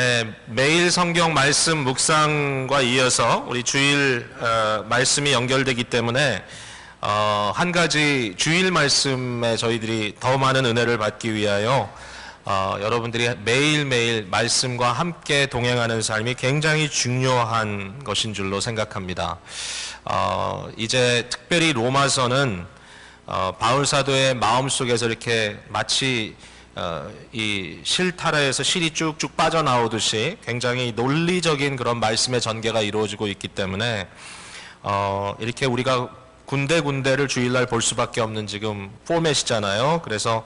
네, 매일 성경 말씀 묵상과 이어서 우리 주일 말씀이 연결되기 때문에 한 가지 주일 말씀에 저희들이 더 많은 은혜를 받기 위하여 여러분들이 매일매일 말씀과 함께 동행하는 삶이 굉장히 중요한 것인 줄로 생각합니다. 이제 특별히 로마서는 바울 사도의 마음속에서 이렇게 마치 이 실타래에서 실이 쭉쭉 빠져나오듯이 굉장히 논리적인 그런 말씀의 전개가 이루어지고 있기 때문에 이렇게 우리가 군데군데를 주일날 볼 수밖에 없는 지금 포맷이잖아요. 그래서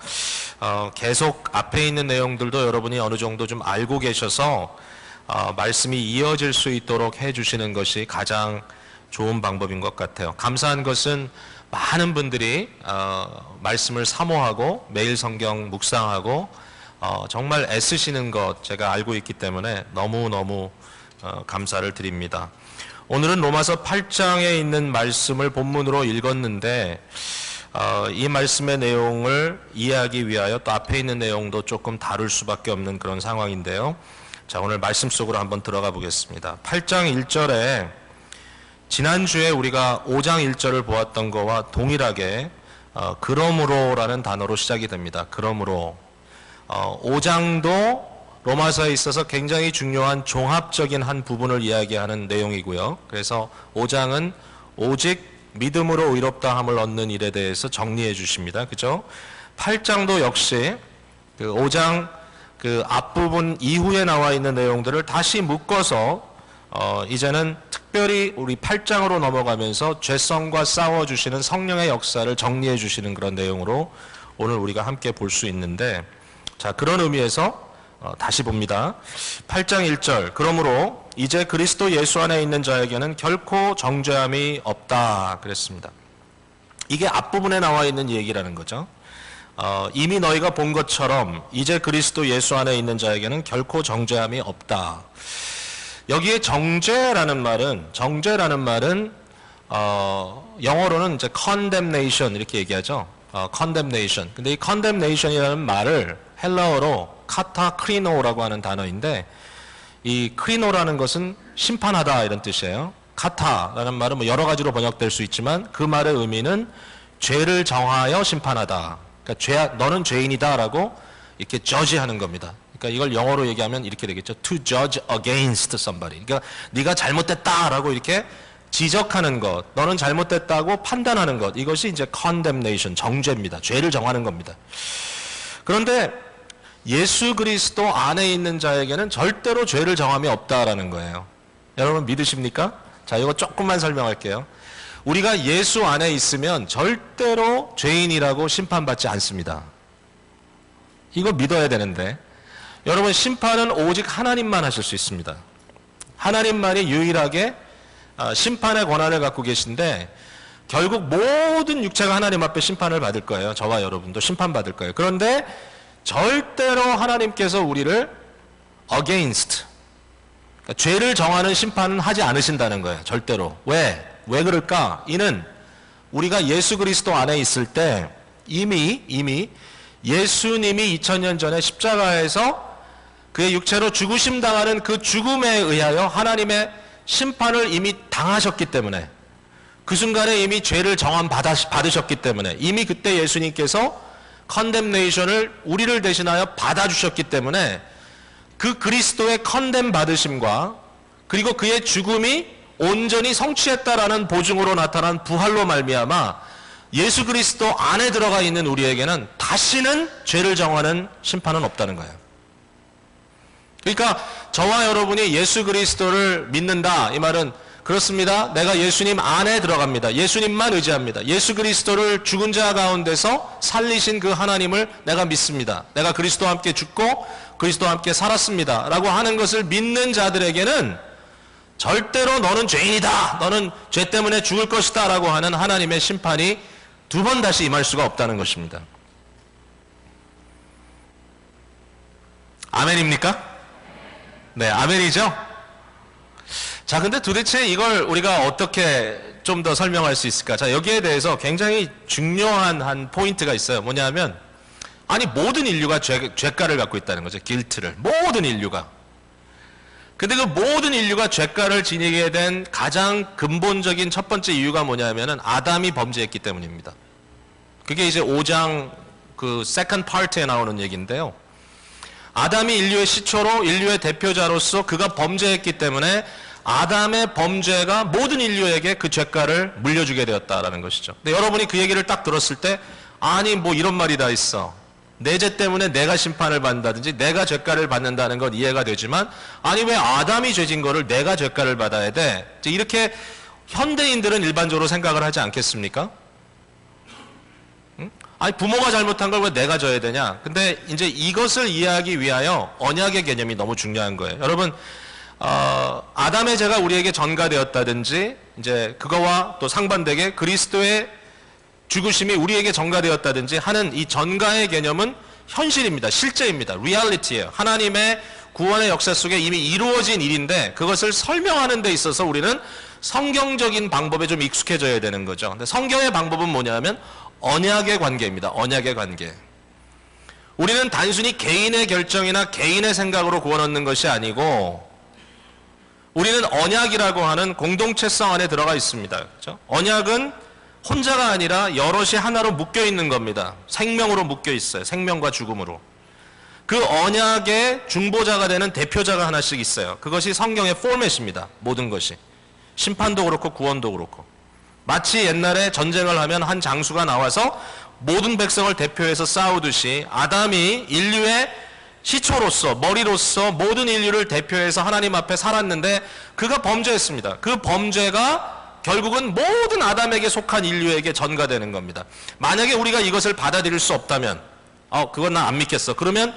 계속 앞에 있는 내용들도 여러분이 어느 정도 좀 알고 계셔서 말씀이 이어질 수 있도록 해주시는 것이 가장 좋은 방법인 것 같아요. 감사한 것은 많은 분들이 말씀을 사모하고 매일 성경 묵상하고 정말 애쓰시는 것 제가 알고 있기 때문에 너무너무 감사를 드립니다. 오늘은 로마서 8장에 있는 말씀을 본문으로 읽었는데 이 말씀의 내용을 이해하기 위하여 또 앞에 있는 내용도 조금 다룰 수밖에 없는 그런 상황인데요. 자, 오늘 말씀 속으로 한번 들어가 보겠습니다. 8장 1절에 지난주에 우리가 5장 1절을 보았던 거와 동일하게 그러므로라는 단어로 시작이 됩니다. 그러므로 5장도 로마서에 있어서 굉장히 중요한 종합적인 한 부분을 이야기하는 내용이고요. 그래서 5장은 오직 믿음으로 의롭다 함을 얻는 일에 대해서 정리해 주십니다. 그죠? 8장도 역시 그 5장 그 앞부분 이후에 나와 있는 내용들을 다시 묶어서 이제는 특별히 우리 8장으로 넘어가면서 죄성과 싸워주시는 성령의 역사를 정리해 주시는 그런 내용으로 오늘 우리가 함께 볼 수 있는데, 자, 그런 의미에서 다시 봅니다. 8장 1절 그러므로 이제 그리스도 예수 안에 있는 자에게는 결코 정죄함이 없다 그랬습니다. 이게 앞부분에 나와 있는 얘기라는 거죠. 이미 너희가 본 것처럼 이제 그리스도 예수 안에 있는 자에게는 결코 정죄함이 없다. 여기에 정죄라는 말은 영어로는 이제 condemnation 이렇게 얘기하죠. condemnation. 근데 이 condemnation이라는 말을 헬라어로 카타크리노라고 하는 단어인데, 이 크리노라는 것은 심판하다 이런 뜻이에요. 카타라는 말은 뭐 여러 가지로 번역될 수 있지만 그 말의 의미는 죄를 정하여 심판하다. 그러니까 너는 죄인이다라고 이렇게 저지하는 겁니다. 그러니까 이걸 영어로 얘기하면 이렇게 되겠죠. To judge against somebody. 그러니까 네가 잘못됐다라고 이렇게 지적하는 것, 너는 잘못됐다고 판단하는 것, 이것이 이제 condemnation, 정죄입니다. 죄를 정하는 겁니다. 그런데 예수 그리스도 안에 있는 자에게는 절대로 죄를 정함이 없다라는 거예요. 여러분 믿으십니까? 자, 이거 조금만 설명할게요. 우리가 예수 안에 있으면 절대로 죄인이라고 심판받지 않습니다. 이거 믿어야 되는데, 여러분 심판은 오직 하나님만 하실 수 있습니다. 하나님만이 유일하게 심판의 권한을 갖고 계신데, 결국 모든 육체가 하나님 앞에 심판을 받을 거예요. 저와 여러분도 심판받을 거예요. 그런데 절대로 하나님께서 우리를 against, 그러니까 죄를 정하는 심판은 하지 않으신다는 거예요. 절대로. 왜 그럴까? 이는 우리가 예수 그리스도 안에 있을 때 이미 예수님이 2000년 전에 십자가에서 그의 육체로 죽으심 당하는 그 죽음에 의하여 하나님의 심판을 이미 당하셨기 때문에, 그 순간에 이미 죄를 정함 받으셨기 때문에, 이미 그때 예수님께서 컨뎀네이션을 우리를 대신하여 받아주셨기 때문에 그 그리스도의 컨뎀 받으심과 그리고 그의 죽음이 온전히 성취했다라는 보증으로 나타난 부활로 말미암아 예수 그리스도 안에 들어가 있는 우리에게는 다시는 죄를 정하는 심판은 없다는 거예요. 그러니까 저와 여러분이 예수 그리스도를 믿는다, 이 말은 그렇습니다. 내가 예수님 안에 들어갑니다. 예수님만 의지합니다. 예수 그리스도를 죽은 자 가운데서 살리신 그 하나님을 내가 믿습니다. 내가 그리스도와 함께 죽고 그리스도와 함께 살았습니다 라고 하는 것을 믿는 자들에게는 절대로 너는 죄인이다, 너는 죄 때문에 죽을 것이다 라고 하는 하나님의 심판이 두 번 다시 임할 수가 없다는 것입니다. 아멘입니까? 네, 아멘이죠? 자, 근데 도대체 이걸 우리가 어떻게 좀 더 설명할 수 있을까? 자, 여기에 대해서 굉장히 중요한 한 포인트가 있어요. 뭐냐면, 아니 모든 인류가 죄가를 갖고 있다는 거죠. 길트를. 모든 인류가. 근데 그 모든 인류가 죄가를 지니게 된 가장 근본적인 첫 번째 이유가 뭐냐면은 아담이 범죄했기 때문입니다. 그게 이제 5장 그 세컨드 파트에 나오는 얘기인데요. 아담이 인류의 시초로 인류의 대표자로서 그가 범죄했기 때문에 아담의 범죄가 모든 인류에게 그 죄가를 물려주게 되었다라는 것이죠. 근데 여러분이 그 얘기를 딱 들었을 때 아니 뭐 이런 말이 다 있어. 내 죄 때문에 내가 심판을 받는다든지 내가 죄가를 받는다는 건 이해가 되지만 아니 왜 아담이 죄진 거를 내가 죄가를 받아야 돼? 이렇게 현대인들은 일반적으로 생각을 하지 않겠습니까? 응? 아니 부모가 잘못한 걸 왜 내가 져야 되냐? 근데 이제 이것을 이해하기 위하여 언약의 개념이 너무 중요한 거예요. 여러분 아담의 죄가 우리에게 전가되었다든지 이제 그거와 또 상반되게 그리스도의 죽으심이 우리에게 전가되었다든지 하는 이 전가의 개념은 현실입니다. 실제입니다. 리얼리티예요. 하나님의 구원의 역사 속에 이미 이루어진 일인데 그것을 설명하는 데 있어서 우리는 성경적인 방법에 좀 익숙해져야 되는 거죠. 근데 성경의 방법은 뭐냐면 언약의 관계입니다. 언약의 관계. 우리는 단순히 개인의 결정이나 개인의 생각으로 구원 얻는 것이 아니고 우리는 언약이라고 하는 공동체성 안에 들어가 있습니다. 그렇죠? 언약은 혼자가 아니라 여럿이 하나로 묶여 있는 겁니다. 생명으로 묶여 있어요. 생명과 죽음으로. 그 언약의 중보자가 되는 대표자가 하나씩 있어요. 그것이 성경의 포맷입니다. 모든 것이. 심판도 그렇고 구원도 그렇고. 마치 옛날에 전쟁을 하면 한 장수가 나와서 모든 백성을 대표해서 싸우듯이 아담이 인류의 시초로서 머리로서 모든 인류를 대표해서 하나님 앞에 살았는데 그가 범죄했습니다. 그 범죄가 결국은 모든 아담에게 속한 인류에게 전가되는 겁니다. 만약에 우리가 이것을 받아들일 수 없다면 그건 나 안 믿겠어. 그러면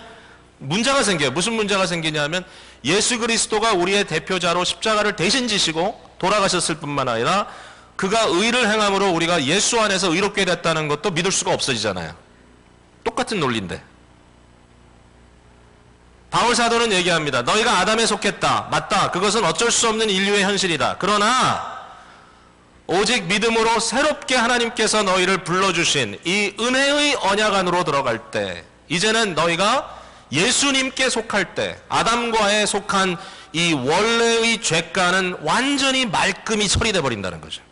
문제가 생겨요. 무슨 문제가 생기냐면 예수 그리스도가 우리의 대표자로 십자가를 대신 지시고 돌아가셨을 뿐만 아니라 그가 의를 행함으로 우리가 예수 안에서 의롭게 됐다는 것도 믿을 수가 없어지잖아요. 똑같은 논리인데. 바울 사도는 얘기합니다. 너희가 아담에 속했다. 맞다. 그것은 어쩔 수 없는 인류의 현실이다. 그러나 오직 믿음으로 새롭게 하나님께서 너희를 불러주신 이 은혜의 언약 안으로 들어갈 때 이제는 너희가 예수님께 속할 때 아담과에 속한 이 원래의 죄가는 완전히 말끔히 처리돼 버린다는 거죠.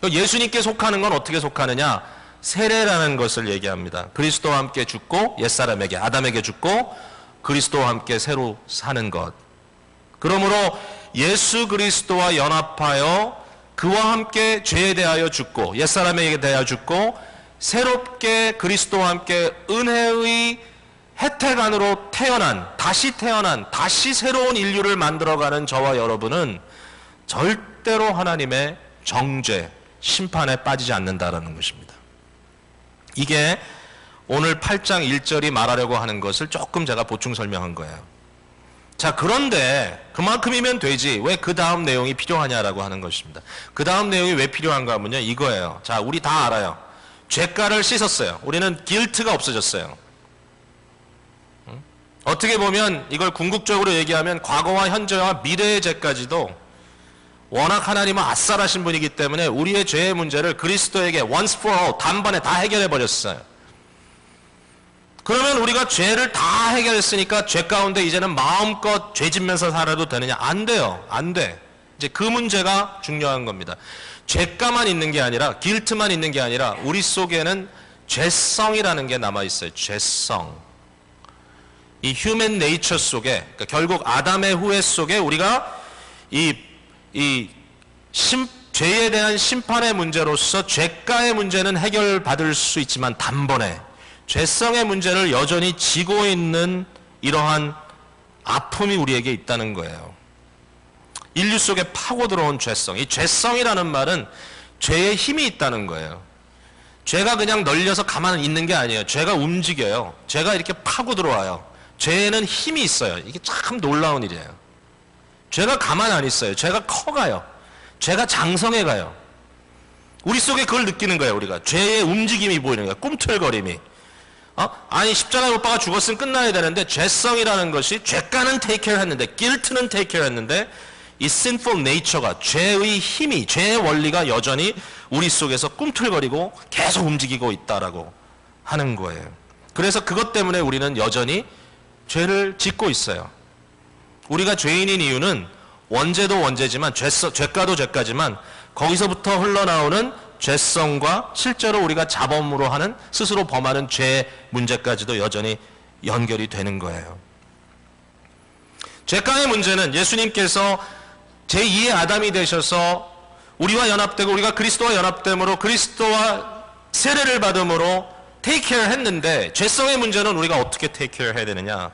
예수님께 속하는 건 어떻게 속하느냐? 세례라는 것을 얘기합니다. 그리스도와 함께 죽고 옛사람에게 아담에게 죽고 그리스도와 함께 새로 사는 것. 그러므로 예수 그리스도와 연합하여 그와 함께 죄에 대하여 죽고 옛사람에게 대하여 죽고 새롭게 그리스도와 함께 은혜의 혜택 안으로 태어난 다시 새로운 인류를 만들어가는 저와 여러분은 절대로 하나님의 정죄, 심판에 빠지지 않는다라는 것입니다. 이게 오늘 8장 1절이 말하려고 하는 것을 조금 제가 보충 설명한 거예요. 자, 그런데 그만큼이면 되지 왜 그 다음 내용이 필요하냐라고 하는 것입니다. 그 다음 내용이 왜 필요한가 하면요, 이거예요. 자, 우리 다 알아요. 죄가를 씻었어요. 우리는 길트가 없어졌어요. 어떻게 보면 이걸 궁극적으로 얘기하면 과거와 현재와 미래의 죄까지도 워낙 하나님은 아싸라신 분이기 때문에 우리의 죄의 문제를 그리스도에게 once for all 단번에 다 해결해 버렸어요. 그러면 우리가 죄를 다 해결했으니까 죄 가운데 이제는 마음껏 죄 짓면서 살아도 되느냐? 안 돼요. 안 돼. 이제 그 문제가 중요한 겁니다. 죄가만 있는 게 아니라 길트만 있는 게 아니라 우리 속에는 죄성이라는 게 남아 있어요. 죄성. 이 휴먼 네이처 속에 그러니까 결국 아담의 후예 속에 우리가 죄에 대한 심판의 문제로서 죄가의 문제는 해결받을 수 있지만 단번에 죄성의 문제를 여전히 지고 있는 이러한 아픔이 우리에게 있다는 거예요. 인류 속에 파고 들어온 죄성. 이 죄성이라는 말은 죄의 힘이 있다는 거예요. 죄가 그냥 널려서 가만히 있는 게 아니에요. 죄가 움직여요. 죄가 이렇게 파고 들어와요. 죄에는 힘이 있어요. 이게 참 놀라운 일이에요. 죄가 가만히 안 있어요. 죄가 커가요. 죄가 장성해가요. 우리 속에 그걸 느끼는 거예요. 우리가 죄의 움직임이 보이는 거예요. 꿈틀거림이. 아니 십자가에 못 박아 죽었으면 끝나야 되는데 죄성이라는 것이 죄가는 테이크를 했는데 guilt는 테이크를 했는데 이 sinful nature가 죄의 힘이 죄의 원리가 여전히 우리 속에서 꿈틀거리고 계속 움직이고 있다라고 하는 거예요. 그래서 그것 때문에 우리는 여전히 죄를 짓고 있어요. 우리가 죄인인 이유는 원죄도 원죄지만 죄가도 죄가지만 거기서부터 흘러나오는 죄성과 실제로 우리가 자범으로 하는 스스로 범하는 죄 문제까지도 여전히 연결이 되는 거예요. 죄가의 문제는 예수님께서 제2의 아담이 되셔서 우리와 연합되고 우리가 그리스도와 연합됨으로 그리스도와 세례를 받음으로 테이크 케어 했는데 죄성의 문제는 우리가 어떻게 테이크 케어 해야 되느냐,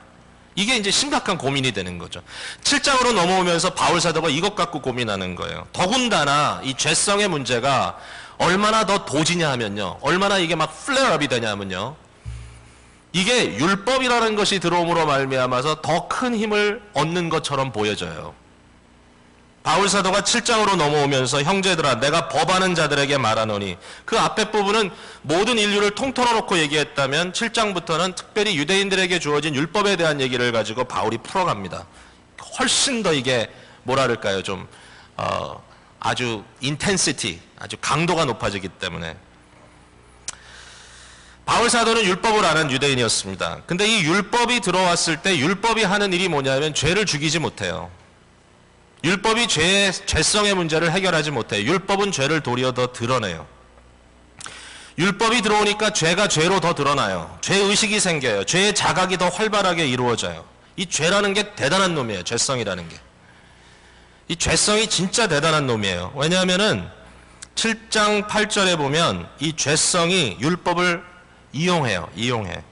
이게 이제 심각한 고민이 되는 거죠. 7장으로 넘어오면서 바울 사도가 이것 갖고 고민하는 거예요. 더군다나 이 죄성의 문제가 얼마나 더 도지냐 하면요, 얼마나 이게 막 플레어업이 되냐 하면요, 이게 율법이라는 것이 들어옴으로 말미암아서 더 큰 힘을 얻는 것처럼 보여져요. 바울 사도가 7장으로 넘어오면서 형제들아 내가 법하는 자들에게 말하노니, 그 앞에 부분은 모든 인류를 통틀어 놓고 얘기했다면 7장부터는 특별히 유대인들에게 주어진 율법에 대한 얘기를 가지고 바울이 풀어갑니다. 훨씬 더 이게 뭐랄까요, 좀 아주 인텐시티, 아주 강도가 높아지기 때문에. 바울 사도는 율법을 아는 유대인이었습니다. 근데 이 율법이 들어왔을 때 율법이 하는 일이 뭐냐면 죄를 죽이지 못해요. 율법이 죄성의 문제를 해결하지 못해요. 율법은 죄를 도리어 더 드러내요. 율법이 들어오니까 죄가 죄로 더 드러나요. 죄의식이 생겨요. 죄의 자각이 더 활발하게 이루어져요. 이 죄라는 게 대단한 놈이에요. 죄성이라는 게. 이 죄성이 진짜 대단한 놈이에요. 왜냐하면은 7장 8절에 보면 이 죄성이 율법을 이용해요. 이용해.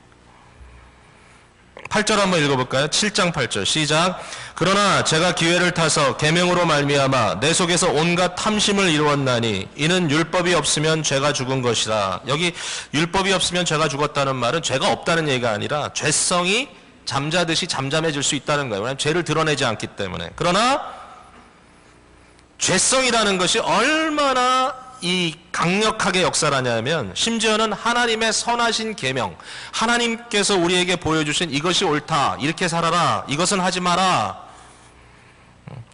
8절 한번 읽어볼까요? 7장 8절 시작. 그러나 제가 기회를 타서 계명으로 말미암아 내 속에서 온갖 탐심을 이루었나니 이는 율법이 없으면 죄가 죽은 것이다. 여기 율법이 없으면 죄가 죽었다는 말은 죄가 없다는 얘기가 아니라 죄성이 잠자듯이 잠잠해질 수 있다는 거예요. 왜냐하면 죄를 드러내지 않기 때문에. 그러나 죄성이라는 것이 얼마나 이 강력하게 역사를 하냐면 심지어는 하나님의 선하신 계명, 하나님께서 우리에게 보여주신 이것이 옳다, 이렇게 살아라, 이것은 하지 마라,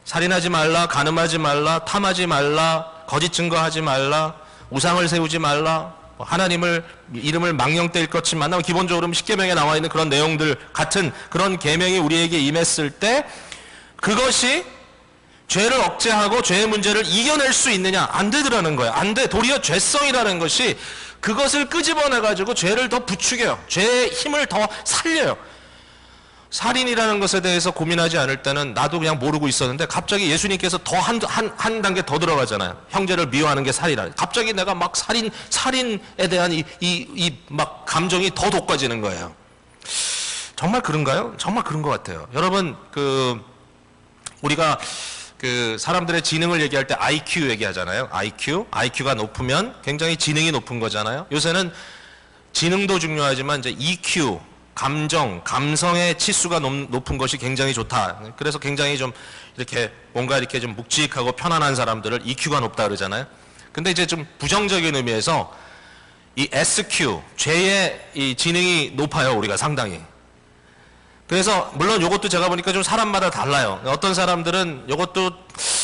살인하지 말라, 간음하지 말라, 탐하지 말라, 거짓 증거하지 말라, 우상을 세우지 말라, 하나님을 이름을 망령되일 것이 만나면 기본적으로 십계명에 나와 있는 그런 내용들 같은 그런 계명이 우리에게 임했을 때 그것이 죄를 억제하고 죄의 문제를 이겨낼 수 있느냐? 안 되더라는 거예요. 안 돼. 도리어 죄성이라는 것이 그것을 끄집어내가지고 죄를 더 부추겨요. 죄의 힘을 더 살려요. 살인이라는 것에 대해서 고민하지 않을 때는 나도 그냥 모르고 있었는데 갑자기 예수님께서 더 한 단계 더 들어가잖아요. 형제를 미워하는 게 살이라. 갑자기 내가 막 살인에 대한 이 막 감정이 더 돋궈지는 거예요. 정말 그런가요? 정말 그런 것 같아요. 여러분, 우리가 사람들의 지능을 얘기할 때 IQ 얘기하잖아요. IQ가 높으면 굉장히 지능이 높은 거잖아요. 요새는 지능도 중요하지만 이제 EQ, 감성의 치수가 높은 것이 굉장히 좋다. 그래서 굉장히 좀 이렇게 뭔가 이렇게 좀 묵직하고 편안한 사람들을 EQ가 높다 그러잖아요. 근데 이제 좀 부정적인 의미에서 이 SQ, 죄의 이 지능이 높아요. 우리가 상당히. 그래서 물론 이것도 제가 보니까 좀 사람마다 달라요. 어떤 사람들은 이것도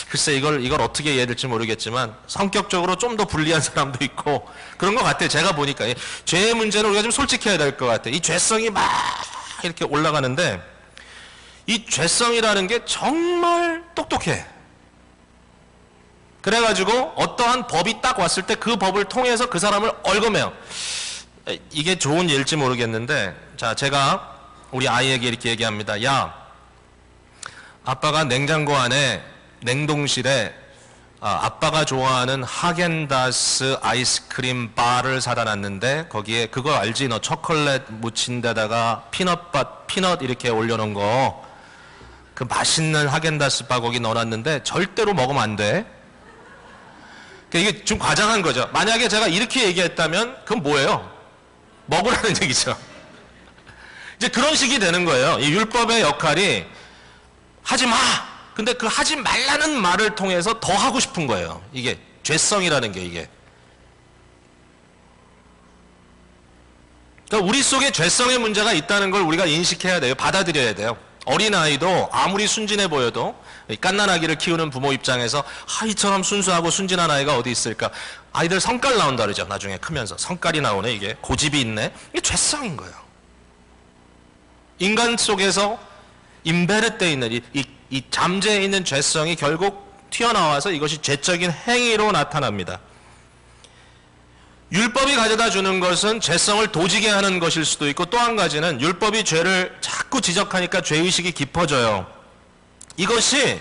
글쎄 이걸 어떻게 이해해야 될지 모르겠지만 성격적으로 좀 더 불리한 사람도 있고 그런 것 같아요. 제가 보니까 죄의 문제는 우리가 좀 솔직해야 될 것 같아요. 이 죄성이 막 이렇게 올라가는데 이 죄성이라는 게 정말 똑똑해. 그래가지고 어떠한 법이 딱 왔을 때 그 법을 통해서 그 사람을 얽어매요. 이게 좋은 예일지 모르겠는데, 자, 제가 우리 아이에게 이렇게 얘기합니다. 야, 아빠가 냉장고 안에 냉동실에 아빠가 좋아하는 하겐다스 아이스크림 바를 사다 놨는데 거기에 그거 알지? 너 초콜릿 묻힌 데다가 피넛 이렇게 올려놓은 거, 그 맛있는 하겐다스 바 거기 넣어놨는데 절대로 먹으면 안 돼. 이게 좀 과장한 거죠. 만약에 제가 이렇게 얘기했다면 그건 뭐예요? 먹으라는 얘기죠. 이제 그런 식이 되는 거예요. 이 율법의 역할이 하지 마! 근데 그 하지 말라는 말을 통해서 더 하고 싶은 거예요. 이게 죄성이라는 게 이게. 그러니까 우리 속에 죄성의 문제가 있다는 걸 우리가 인식해야 돼요. 받아들여야 돼요. 어린아이도 아무리 순진해 보여도 갓난아기를 키우는 부모 입장에서 이처럼 순수하고 순진한 아이가 어디 있을까? 아이들 성깔 나온다 그러죠. 나중에 크면서 성깔이 나오네. 이게 고집이 있네. 이게 죄성인 거예요. 인간 속에서 임베르돼 있는 이 잠재해 있는 죄성이 결국 튀어나와서 이것이 죄적인 행위로 나타납니다. 율법이 가져다 주는 것은 죄성을 도지게 하는 것일 수도 있고, 또 한 가지는 율법이 죄를 자꾸 지적하니까 죄의식이 깊어져요. 이것이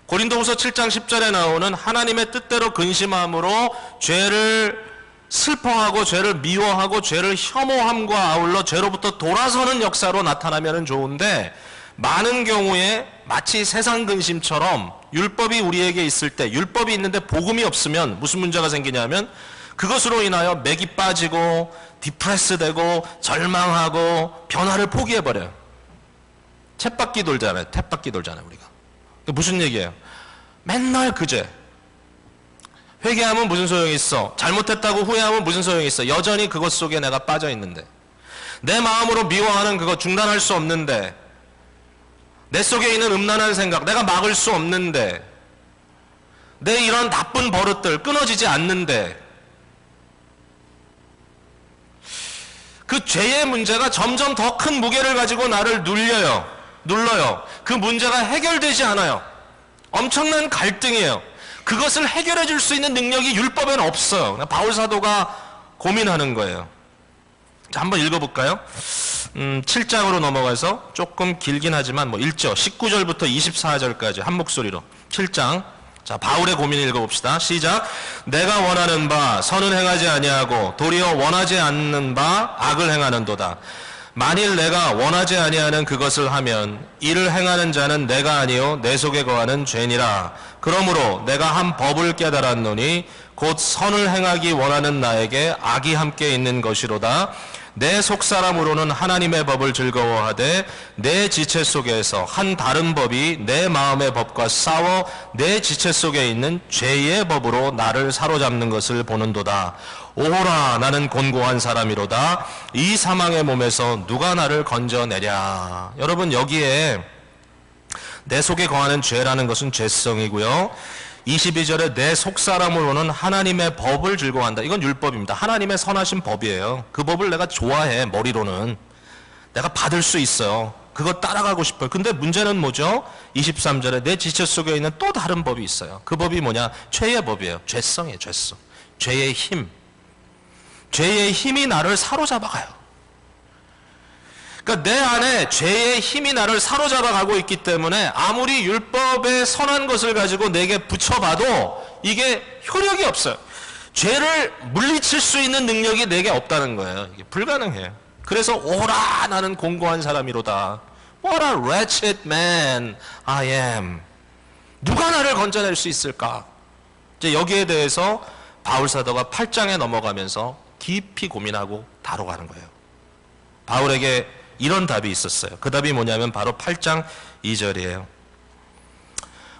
고린도후서 7장 10절에 나오는 하나님의 뜻대로 근심함으로 죄를 슬퍼하고 죄를 미워하고 죄를 혐오함과 아울러 죄로부터 돌아서는 역사로 나타나면 좋은데, 많은 경우에 마치 세상 근심처럼 율법이 우리에게 있을 때, 율법이 있는데 복음이 없으면 무슨 문제가 생기냐면 그것으로 인하여 맥이 빠지고 디프레스 되고 절망하고 변화를 포기해버려요. 쳇바퀴 돌잖아요. 쳇바퀴 돌잖아요, 우리가. 무슨 얘기예요? 맨날 그죄. 회개하면 무슨 소용이 있어? 잘못했다고 후회하면 무슨 소용이 있어? 여전히 그것 속에 내가 빠져 있는데, 내 마음으로 미워하는 그거 중단할 수 없는데, 내 속에 있는 음란한 생각 내가 막을 수 없는데, 내 이런 나쁜 버릇들 끊어지지 않는데, 그 죄의 문제가 점점 더 큰 무게를 가지고 나를 눌러요. 그 문제가 해결되지 않아요. 엄청난 갈등이에요. 그것을 해결해 줄 수 있는 능력이 율법에는 없어요. 바울 사도가 고민하는 거예요. 자, 한번 읽어볼까요? 7장으로 넘어가서 조금 길긴 하지만 1절 19절부터 24절까지 한 목소리로 7장. 자, 바울의 고민 읽어봅시다. 시작. 내가 원하는 바 선은 행하지 아니하고 도리어 원하지 않는 바 악을 행하는도다. 만일 내가 원하지 아니하는 그것을 하면 이를 행하는 자는 내가 아니요 내 속에 거하는 죄니라. 그러므로 내가 한 법을 깨달았노니 곧 선을 행하기 원하는 나에게 악이 함께 있는 것이로다. 내 속사람으로는 하나님의 법을 즐거워하되 내 지체 속에서 한 다른 법이 내 마음의 법과 싸워 내 지체 속에 있는 죄의 법으로 나를 사로잡는 것을 보는도다. 오호라, 나는 곤고한 사람이로다. 이 사망의 몸에서 누가 나를 건져내랴. 여러분, 여기에 내 속에 거하는 죄라는 것은 죄성이고요, 22절에 내 속사람으로는 하나님의 법을 즐거워한다. 이건 율법입니다. 하나님의 선하신 법이에요. 그 법을 내가 좋아해. 머리로는 내가 받을 수 있어요. 그거 따라가고 싶어요. 근데 문제는 뭐죠? 23절에 내 지체 속에 있는 또 다른 법이 있어요. 그 법이 뭐냐? 죄의 법이에요. 죄성이에요. 죄성. 죄의 힘. 죄의 힘이 나를 사로잡아가요. 그러니까 내 안에 죄의 힘이 나를 사로잡아 가고 있기 때문에 아무리 율법의 선한 것을 가지고 내게 붙여봐도 이게 효력이 없어요. 죄를 물리칠 수 있는 능력이 내게 없다는 거예요. 이게 불가능해요. 그래서 오라, 나는 공고한 사람이로다. What a wretched man I am. 누가 나를 건져낼 수 있을까? 이제 여기에 대해서 바울 사도가 8장에 넘어가면서 깊이 고민하고 다뤄가는 거예요. 바울에게 이런 답이 있었어요. 그 답이 뭐냐면 바로 8장 2절이에요.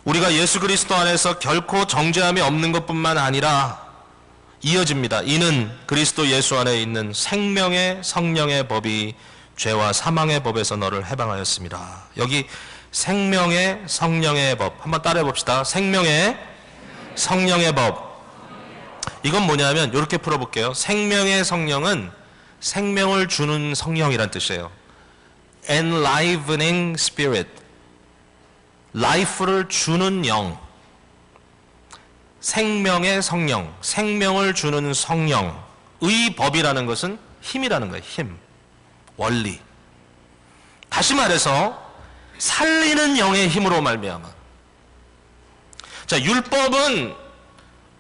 우리가 예수 그리스도 안에서 결코 정죄함이 없는 것뿐만 아니라 이어집니다. 이는 그리스도 예수 안에 있는 생명의 성령의 법이 죄와 사망의 법에서 너를 해방하였습니다. 여기 생명의 성령의 법 한번 따라해 봅시다. 생명의 성령의 법. 이건 뭐냐면 이렇게 풀어볼게요. 생명의 성령은 생명을 주는 성령이란 뜻이에요. enlivening spirit, life를 주는 영, 생명의 성령, 생명을 주는 성령의 법이라는 것은 힘이라는 거예요. 힘, 원리. 다시 말해서 살리는 영의 힘으로 말미암아. 자, 율법은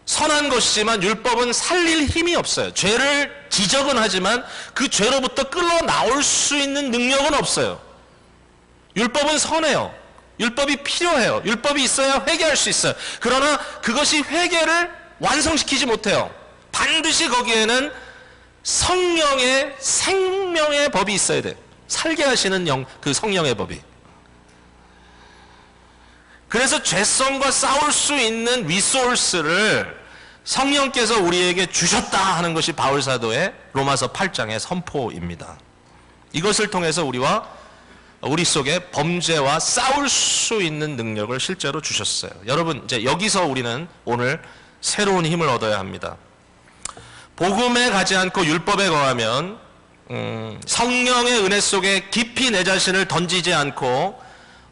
선한 것이지만 율법은 살릴 힘이 없어요. 죄를 지적은 하지만 그 죄로부터 끌어 나올 수 있는 능력은 없어요. 율법은 선해요. 율법이 필요해요. 율법이 있어야 회개할 수 있어요. 그러나 그것이 회개를 완성시키지 못해요. 반드시 거기에는 성령의 생명의 법이 있어야 돼요. 살게 하시는 영, 그 성령의 법이. 그래서 죄성과 싸울 수 있는 리소스를 성령께서 우리에게 주셨다 하는 것이 바울 사도의 로마서 8장의 선포입니다. 이것을 통해서 우리 속에 범죄와 싸울 수 있는 능력을 실제로 주셨어요. 여러분, 이제 여기서 우리는 오늘 새로운 힘을 얻어야 합니다. 복음에 가지 않고 율법에 거하면 성령의 은혜 속에 깊이 내 자신을 던지지 않고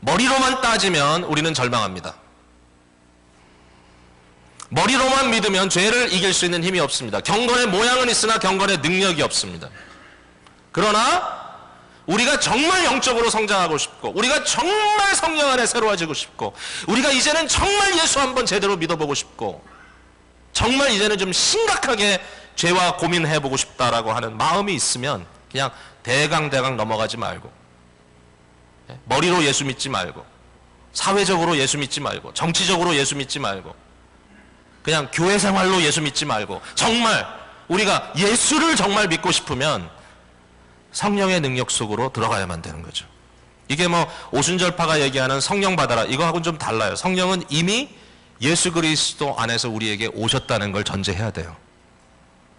머리로만 따지면 우리는 절망합니다. 머리로만 믿으면 죄를 이길 수 있는 힘이 없습니다. 경건의 모양은 있으나 경건의 능력이 없습니다. 그러나 우리가 정말 영적으로 성장하고 싶고, 우리가 정말 성령 안에 새로워지고 싶고, 우리가 이제는 정말 예수 한번 제대로 믿어보고 싶고, 정말 이제는 좀 심각하게 죄와 고민해보고 싶다라고 하는 마음이 있으면 그냥 대강 넘어가지 말고, 머리로 예수 믿지 말고, 사회적으로 예수 믿지 말고, 정치적으로 예수 믿지 말고, 그냥 교회 생활로 예수 믿지 말고, 정말 우리가 예수를 정말 믿고 싶으면 성령의 능력 속으로 들어가야만 되는 거죠. 이게 뭐 오순절파가 얘기하는 성령 받아라, 이거하고는 좀 달라요. 성령은 이미 예수 그리스도 안에서 우리에게 오셨다는 걸 전제해야 돼요.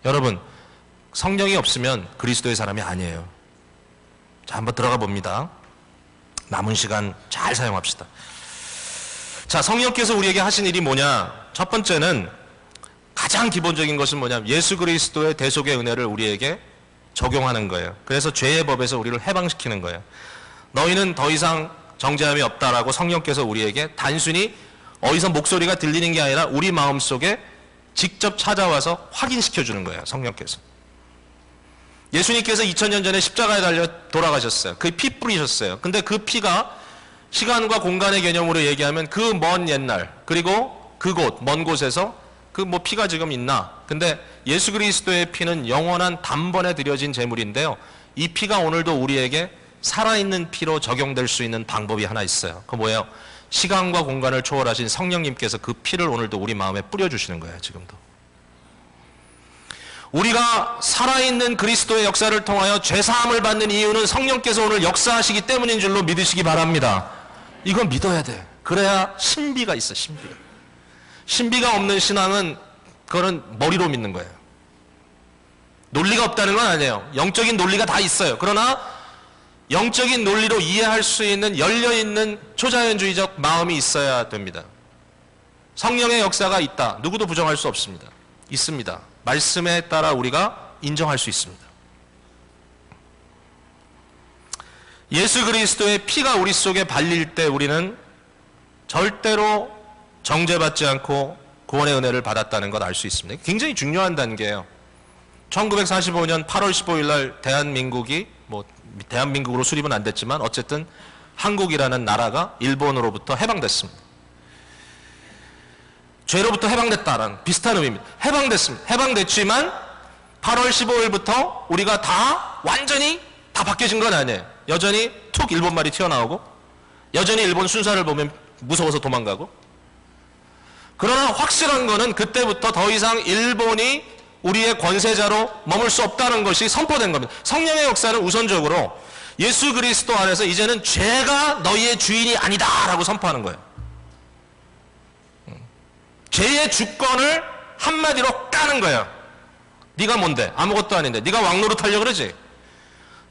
여러분, 성령이 없으면 그리스도의 사람이 아니에요. 자, 한번 들어가 봅니다. 남은 시간 잘 사용합시다. 자, 성령께서 우리에게 하신 일이 뭐냐? 첫 번째는, 가장 기본적인 것은 뭐냐면 예수 그리스도의 대속의 은혜를 우리에게 적용하는 거예요. 그래서 죄의 법에서 우리를 해방시키는 거예요. 너희는 더 이상 정죄함이 없다라고 성령께서 우리에게 단순히 어디서 목소리가 들리는 게 아니라 우리 마음속에 직접 찾아와서 확인시켜 주는 거예요. 성령께서. 예수님께서 2000년 전에 십자가에 달려 돌아가셨어요. 그 피 뿌리셨어요. 근데 그 피가 시간과 공간의 개념으로 얘기하면 그 먼 옛날, 그리고 그곳, 먼 곳에서 그 뭐 피가 지금 있나? 근데 예수 그리스도의 피는 영원한 단번에 드려진 제물인데요. 이 피가 오늘도 우리에게 살아있는 피로 적용될 수 있는 방법이 하나 있어요. 그거 뭐예요? 시간과 공간을 초월하신 성령님께서 그 피를 오늘도 우리 마음에 뿌려주시는 거예요. 지금도. 우리가 살아있는 그리스도의 역사를 통하여 죄사함을 받는 이유는 성령께서 오늘 역사하시기 때문인 줄로 믿으시기 바랍니다. 이건 믿어야 돼. 그래야 신비가 있어. 신비가 없는 신앙은 그거는 머리로 믿는 거예요. 논리가 없다는 건 아니에요. 영적인 논리가 다 있어요. 그러나 영적인 논리로 이해할 수 있는 열려있는 초자연주의적 마음이 있어야 됩니다. 성령의 역사가 있다. 누구도 부정할 수 없습니다. 있습니다. 말씀에 따라 우리가 인정할 수 있습니다. 예수 그리스도의 피가 우리 속에 발릴 때 우리는 절대로 정죄받지 않고 구원의 은혜를 받았다는 것 알 수 있습니다. 굉장히 중요한 단계예요. 1945년 8월 15일 날 대한민국이, 대한민국으로 수립은 안 됐지만 어쨌든 한국이라는 나라가 일본으로부터 해방됐습니다. 죄로부터 해방됐다라는 비슷한 의미입니다. 해방됐습니다. 해방됐지만 8월 15일부터 우리가 다 완전히 다 바뀌어진 건 아니에요. 여전히 툭 일본 말이 튀어나오고, 여전히 일본 순사를 보면 무서워서 도망가고, 그러나 확실한 거는 그때부터 더 이상 일본이 우리의 권세자로 머물 수 없다는 것이 선포된 겁니다. 성령의 역사는 우선적으로 예수 그리스도 안에서 이제는 죄가 너희의 주인이 아니다 라고 선포하는 거예요. 죄의 주권을 한마디로 까는 거예요. 네가 뭔데? 아무것도 아닌데. 네가 왕노릇 하려고 그러지?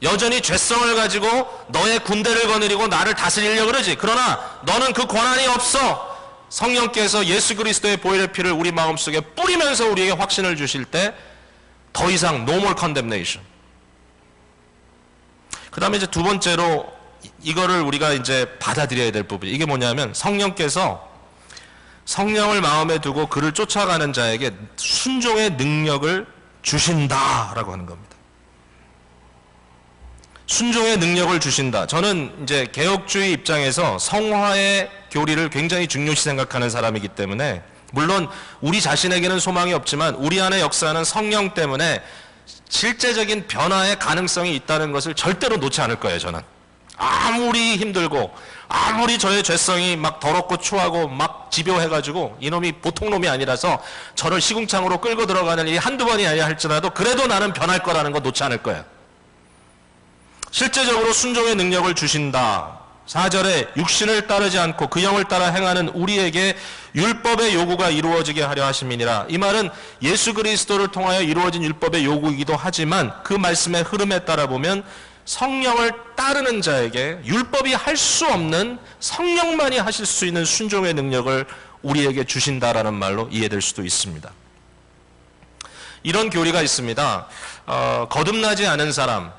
여전히 죄성을 가지고 너의 군대를 거느리고 나를 다스리려고 그러지? 그러나 너는 그 권한이 없어. 성령께서 예수 그리스도의 보혈의 피를 우리 마음속에 뿌리면서 우리에게 확신을 주실 때 더 이상 no more condemnation. 그 다음에 이제 두 번째로 이거를 우리가 이제 받아들여야 될 부분이, 이게 뭐냐면 성령께서 성령을 마음에 두고 그를 쫓아가는 자에게 순종의 능력을 주신다라고 하는 겁니다. 순종의 능력을 주신다. 저는 이제 개혁주의 입장에서 성화의 교리를 굉장히 중요시 생각하는 사람이기 때문에, 물론 우리 자신에게는 소망이 없지만 우리 안에 역사하는 성령 때문에 실제적인 변화의 가능성이 있다는 것을 절대로 놓지 않을 거예요. 저는 아무리 힘들고 아무리 저의 죄성이 막 더럽고 추하고 막 집요해가지고 이놈이 보통 놈이 아니라서 저를 시궁창으로 끌고 들어가는 일이 한두 번이 아니라 할지라도 그래도 나는 변할 거라는 거 놓지 않을 거예요. 실제적으로 순종의 능력을 주신다. 4절에 육신을 따르지 않고 그 영을 따라 행하는 우리에게 율법의 요구가 이루어지게 하려 하심이니라. 이 말은 예수 그리스도를 통하여 이루어진 율법의 요구이기도 하지만 그 말씀의 흐름에 따라 보면 성령을 따르는 자에게 율법이 할 수 없는, 성령만이 하실 수 있는 순종의 능력을 우리에게 주신다라는 말로 이해될 수도 있습니다. 이런 교리가 있습니다. 거듭나지 않은 사람,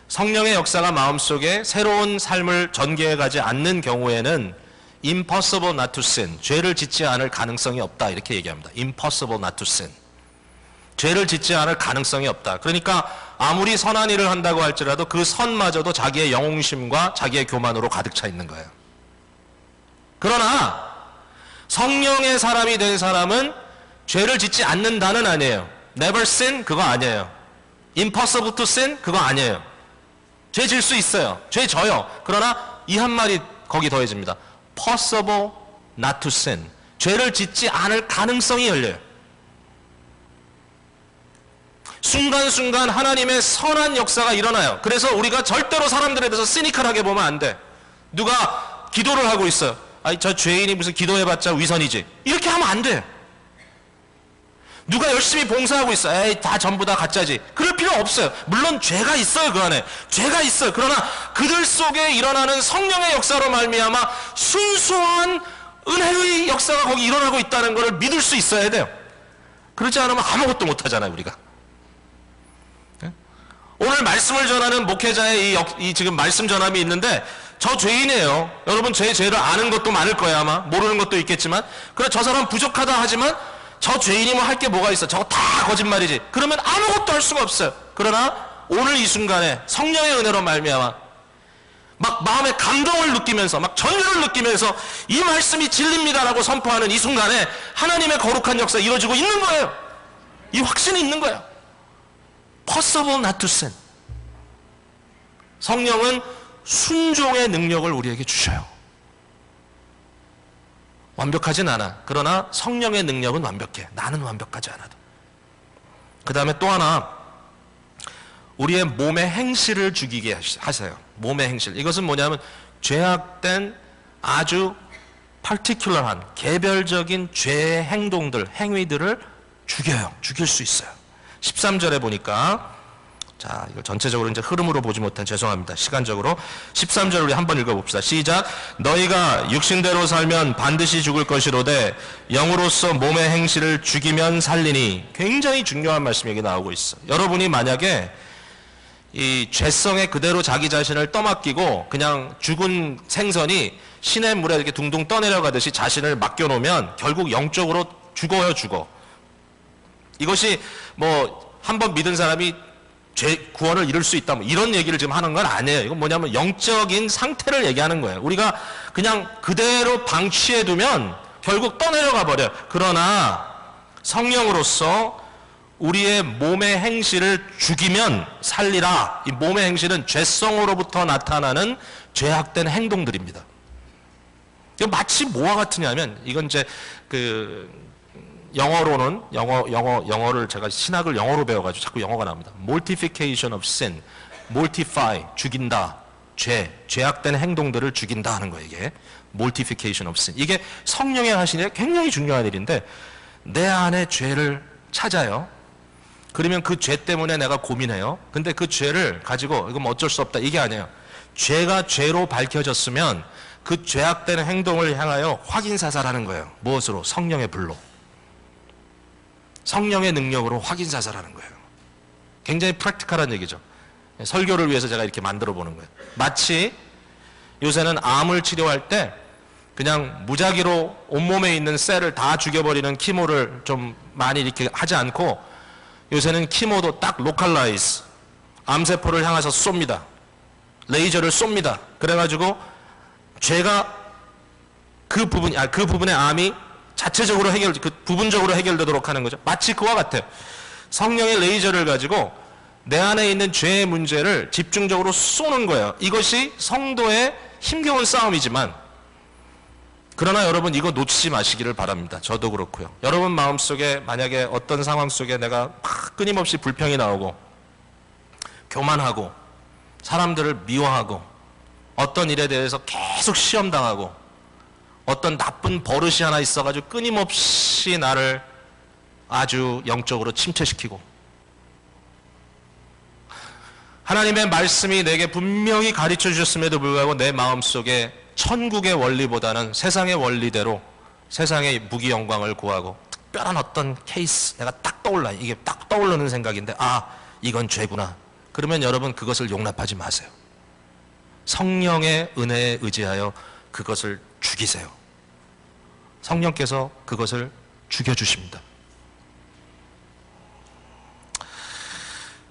성령의 역사가 마음속에 새로운 삶을 전개해 가지 않는 경우에는 impossible not to sin, 죄를 짓지 않을 가능성이 없다 이렇게 얘기합니다. impossible not to sin, 죄를 짓지 않을 가능성이 없다. 그러니까 아무리 선한 일을 한다고 할지라도 그 선마저도 자기의 영웅심과 자기의 교만으로 가득 차 있는 거예요. 그러나 성령의 사람이 된 사람은 죄를 짓지 않는다는 아니에요. never sin 그거 아니에요. impossible to sin 그거 아니에요. 죄 질 수 있어요. 죄 져요. 그러나 이 한 말이 거기 더해집니다. possible not to sin, 죄를 짓지 않을 가능성이 열려요. 순간순간 하나님의 선한 역사가 일어나요. 그래서 우리가 절대로 사람들에 대해서 시니컬하게 보면 안 돼. 누가 기도를 하고 있어요. 아니 저 죄인이 무슨 기도해봤자 위선이지, 이렇게 하면 안 돼. 누가 열심히 봉사하고 있어. 에이 다 전부 다 가짜지, 그럴 필요 없어요. 물론 죄가 있어요. 그 안에 죄가 있어요. 그러나 그들 속에 일어나는 성령의 역사로 말미암아 순수한 은혜의 역사가 거기 일어나고 있다는 것을 믿을 수 있어야 돼요. 그렇지 않으면 아무것도 못하잖아요 우리가. 오늘 말씀을 전하는 목회자의 이 지금 말씀 전함이 있는데 저 죄인이에요. 여러분 죄를 아는 것도 많을 거예요. 아마 모르는 것도 있겠지만, 그래 저 사람 부족하다 하지만 저 죄인이 뭐 할 게 뭐가 있어, 저거 다 거짓말이지, 그러면 아무것도 할 수가 없어요. 그러나 오늘 이 순간에 성령의 은혜로 말미암아 막 마음의 감동을 느끼면서 막 전율을 느끼면서 이 말씀이 진리입니다라고 선포하는 이 순간에 하나님의 거룩한 역사 이루어지고 있는 거예요. 이 확신이 있는 거예요. possible not to sin. 성령은 순종의 능력을 우리에게 주셔요. 완벽하진 않아. 그러나 성령의 능력은 완벽해. 나는 완벽하지 않아도. 그 다음에 또 하나, 우리의 몸의 행실을 죽이게 하세요. 몸의 행실. 이것은 뭐냐면 죄악된 아주 파티큘러한 개별적인 죄의 행동들, 행위들을 죽여요. 죽일 수 있어요. 13절에 보니까, 자, 이거 전체적으로 이제 흐름으로 보지 못한 죄송합니다. 시간적으로 13절 우리 한번 읽어봅시다. 시작. 너희가 육신대로 살면 반드시 죽을 것이로되 영으로서 몸의 행실을 죽이면 살리니. 굉장히 중요한 말씀이 여기 나오고 있어. 여러분이 만약에 이 죄성에 그대로 자기 자신을 떠맡기고 그냥 죽은 생선이 시냇 물에 이렇게 둥둥 떠내려가듯이 자신을 맡겨놓으면 결국 영적으로 죽어요. 죽어. 이것이 뭐 한번 믿은 사람이 죄 구원을 이룰 수 있다, 뭐 이런 얘기를 지금 하는 건 아니에요. 이건 뭐냐면 영적인 상태를 얘기하는 거예요. 우리가 그냥 그대로 방치해두면 결국 떠내려가 버려요. 그러나 성령으로서 우리의 몸의 행실을 죽이면 살리라. 이 몸의 행실은 죄성으로부터 나타나는 죄악된 행동들입니다. 이거 마치 뭐와 같으냐면, 이건 이제 영어로는 영어를 제가 신학을 영어로 배워가지고 자꾸 영어가 나옵니다. Mortification of sin, mortify 죽인다, 죄악된 행동들을 죽인다 하는 거예요. 이게 mortification of sin. 이게 성령의 하시는 굉장히 중요한 일인데, 내 안에 죄를 찾아요. 그러면 그 죄 때문에 내가 고민해요. 근데 그 죄를 가지고 이건 뭐 어쩔 수 없다 이게 아니에요. 죄가 죄로 밝혀졌으면 그 죄악된 행동을 향하여 확인사살하는 거예요. 무엇으로? 성령의 불로. 성령의 능력으로 확인사살하는 거예요. 굉장히 프랙티컬한 얘기죠. 설교를 위해서 제가 이렇게 만들어 보는 거예요. 마치 요새는 암을 치료할 때 그냥 무작위로 온몸에 있는 셀을 다 죽여버리는 키모를 좀 많이 이렇게 하지 않고, 요새는 키모도 딱 로컬라이즈, 암세포를 향해서 쏩니다. 레이저를 쏩니다. 그래가지고 죄가 그 부분의 암이 자체적으로 부분적으로 해결되도록 하는 거죠. 마치 그와 같아요. 성령의 레이저를 가지고 내 안에 있는 죄의 문제를 집중적으로 쏘는 거예요. 이것이 성도의 힘겨운 싸움이지만, 그러나 여러분 이거 놓치지 마시기를 바랍니다. 저도 그렇고요. 여러분 마음속에 만약에 어떤 상황 속에 내가 막 끊임없이 불평이 나오고 교만하고 사람들을 미워하고 어떤 일에 대해서 계속 시험당하고 어떤 나쁜 버릇이 하나 있어가지고 끊임없이 나를 아주 영적으로 침체시키고, 하나님의 말씀이 내게 분명히 가르쳐 주셨음에도 불구하고 내 마음속에 천국의 원리보다는 세상의 원리대로 세상의 무기 영광을 구하고 특별한 어떤 케이스, 내가 딱 떠올라, 이게 딱 떠오르는 생각인데, 아 이건 죄구나, 그러면 여러분 그것을 용납하지 마세요. 성령의 은혜에 의지하여 그것을 죽이세요. 성령께서 그것을 죽여주십니다.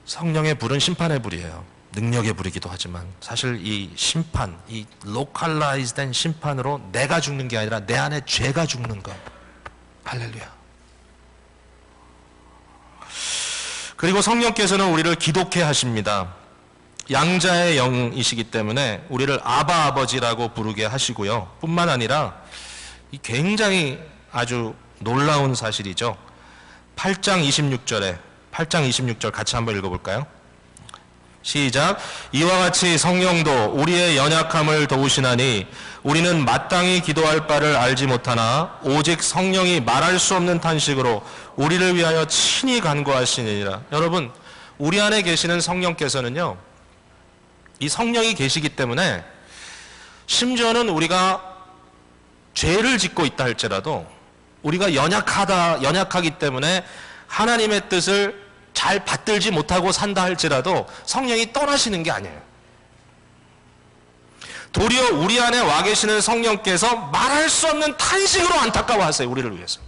성령의 불은 심판의 불이에요. 능력의 불이기도 하지만 사실 이 심판, 이 로컬라이즈된 심판으로 내가 죽는 게 아니라 내 안에 죄가 죽는 것. 할렐루야. 그리고 성령께서는 우리를 기독해 하십니다. 양자의 영이시기 때문에 우리를 아바 아버지라고 부르게 하시고요. 뿐만 아니라 이 굉장히 아주 놀라운 사실이죠. 8장 26절 같이 한번 읽어볼까요? 시작. 이와 같이 성령도 우리의 연약함을 도우시나니 우리는 마땅히 기도할 바를 알지 못하나 오직 성령이 말할 수 없는 탄식으로 우리를 위하여 친히 간구하시니라. 여러분, 우리 안에 계시는 성령께서는요, 이 성령이 계시기 때문에 심지어는 우리가 죄를 짓고 있다 할지라도 우리가 연약하기 때문에 하나님의 뜻을 잘 받들지 못하고 산다 할지라도 성령이 떠나시는 게 아니에요. 도리어 우리 안에 와 계시는 성령께서 말할 수 없는 탄식으로 안타까워하세요. 우리를 위해서.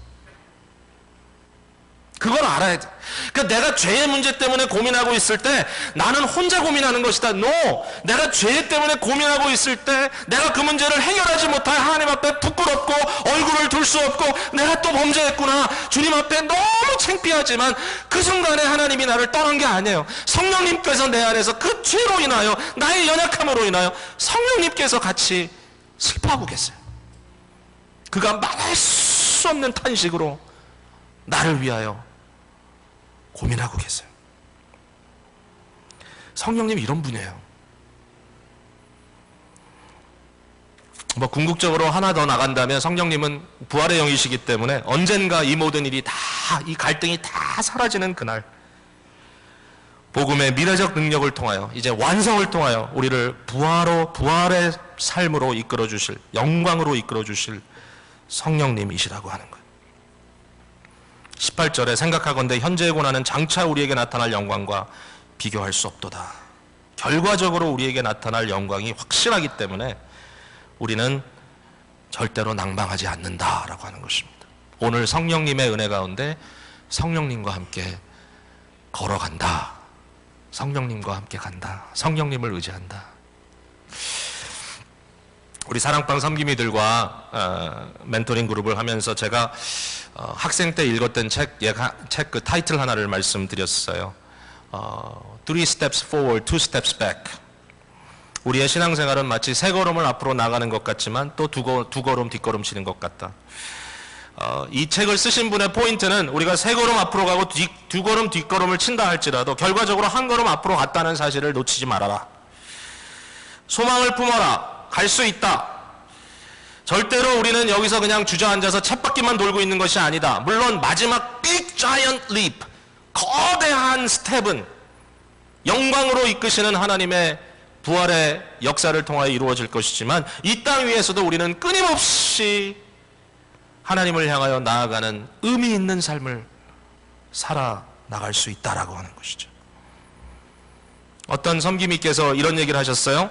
그걸 알아야 돼. 그러니까 내가 죄의 문제 때문에 고민하고 있을 때 나는 혼자 고민하는 것이다. No! 내가 죄 때문에 고민하고 있을 때 내가 그 문제를 해결하지 못할 하나님 앞에 부끄럽고 얼굴을 둘 수 없고 내가 또 범죄했구나. 주님 앞에 너무 창피하지만 그 순간에 하나님이 나를 떠난 게 아니에요. 성령님께서 내 안에서 그 죄로 인하여 나의 연약함으로 인하여 성령님께서 같이 슬퍼하고 계세요. 그가 말할 수 없는 탄식으로 나를 위하여 고민하고 계세요. 성령님이 이런 분이에요. 뭐 궁극적으로 하나 더 나간다면 성령님은 부활의 영이시기 때문에 언젠가 이 모든 일이 다, 이 갈등이 다 사라지는 그날 복음의 미래적 능력을 통하여 이제 완성을 통하여 우리를 부활의 삶으로 이끌어 주실, 영광으로 이끌어 주실 성령님이시라고 하는 거예요. 18절에 생각하건대 현재의 고난은 장차 우리에게 나타날 영광과 비교할 수 없도다. 결과적으로 우리에게 나타날 영광이 확실하기 때문에 우리는 절대로 낭망하지 않는다라고 하는 것입니다. 오늘 성령님의 은혜 가운데 성령님과 함께 걸어간다. 성령님과 함께 간다. 성령님을 의지한다. 우리 사랑방 섬김이들과 멘토링 그룹을 하면서 제가 학생 때 읽었던 책 그 타이틀 하나를 말씀드렸어요. Three steps forward, two steps back. 우리의 신앙생활은 마치 세 걸음을 앞으로 나가는 것 같지만 또 두 걸음 뒷걸음 치는 것 같다. 이 책을 쓰신 분의 포인트는 우리가 세 걸음 앞으로 가고 두 걸음 뒷걸음을 친다 할지라도 결과적으로 한 걸음 앞으로 갔다는 사실을 놓치지 말아라. 소망을 품어라. 갈 수 있다. 절대로 우리는 여기서 그냥 주저앉아서 쳇바퀴만 돌고 있는 것이 아니다. 물론 마지막 big giant leap, 거대한 스텝은 영광으로 이끄시는 하나님의 부활의 역사를 통하여 이루어질 것이지만 이 땅 위에서도 우리는 끊임없이 하나님을 향하여 나아가는 의미 있는 삶을 살아나갈 수 있다라고 하는 것이죠. 어떤 섬김이께서 이런 얘기를 하셨어요.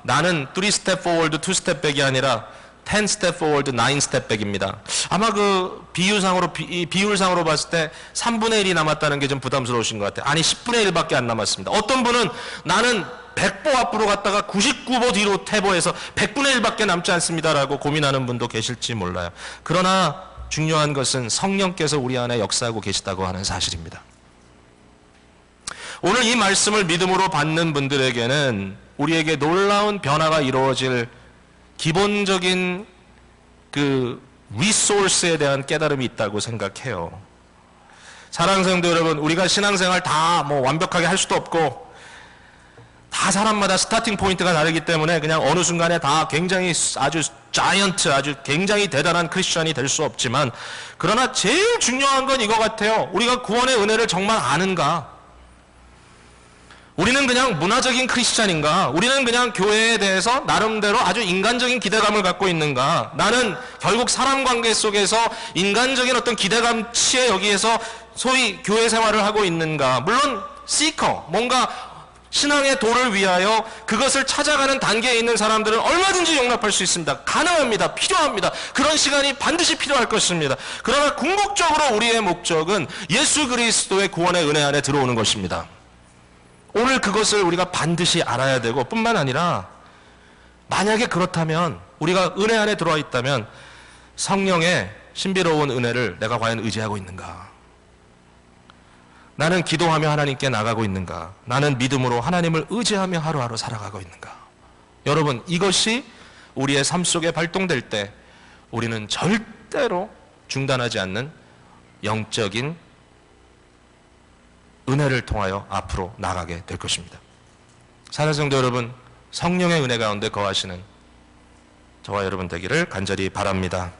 나는 3 step forward, 2 step back이 아니라 10 step forward, 9 step back입니다. 아마 그 비율상으로 봤을 때 3분의 1이 남았다는 게 좀 부담스러우신 것 같아요. 아니 10분의 1밖에 안 남았습니다. 어떤 분은 나는 100보 앞으로 갔다가 99보 뒤로 퇴보해서 100분의 1밖에 남지 않습니다라고 고민하는 분도 계실지 몰라요. 그러나 중요한 것은 성령께서 우리 안에 역사하고 계시다고 하는 사실입니다. 오늘 이 말씀을 믿음으로 받는 분들에게는 우리에게 놀라운 변화가 이루어질 기본적인 그 리소스에 대한 깨달음이 있다고 생각해요. 사랑하는 성도 여러분, 우리가 신앙생활 다 뭐 완벽하게 할 수도 없고 다 사람마다 스타팅 포인트가 다르기 때문에 그냥 어느 순간에 다 굉장히 아주 자이언트, 아주 굉장히 대단한 크리스천이 될 수 없지만 그러나 제일 중요한 건 이거 같아요. 우리가 구원의 은혜를 정말 아는가? 우리는 그냥 문화적인 크리스찬인가? 우리는 그냥 교회에 대해서 나름대로 아주 인간적인 기대감을 갖고 있는가? 나는 결국 사람 관계 속에서 인간적인 어떤 기대감치에 여기에서 소위 교회 생활을 하고 있는가? 물론 시커, 뭔가 신앙의 도를 위하여 그것을 찾아가는 단계에 있는 사람들은 얼마든지 용납할 수 있습니다. 가능합니다. 필요합니다. 그런 시간이 반드시 필요할 것입니다. 그러나 궁극적으로 우리의 목적은 예수 그리스도의 구원의 은혜 안에 들어오는 것입니다. 오늘 그것을 우리가 반드시 알아야 되고 뿐만 아니라 만약에 그렇다면 우리가 은혜 안에 들어와 있다면 성령의 신비로운 은혜를 내가 과연 의지하고 있는가? 나는 기도하며 하나님께 나가고 있는가? 나는 믿음으로 하나님을 의지하며 하루하루 살아가고 있는가? 여러분, 이것이 우리의 삶 속에 발동될 때 우리는 절대로 중단하지 않는 영적인 은혜를 통하여 앞으로 나가게 될 것입니다. 사랑하는 성도 여러분, 성령의 은혜 가운데 거하시는 저와 여러분 되기를 간절히 바랍니다.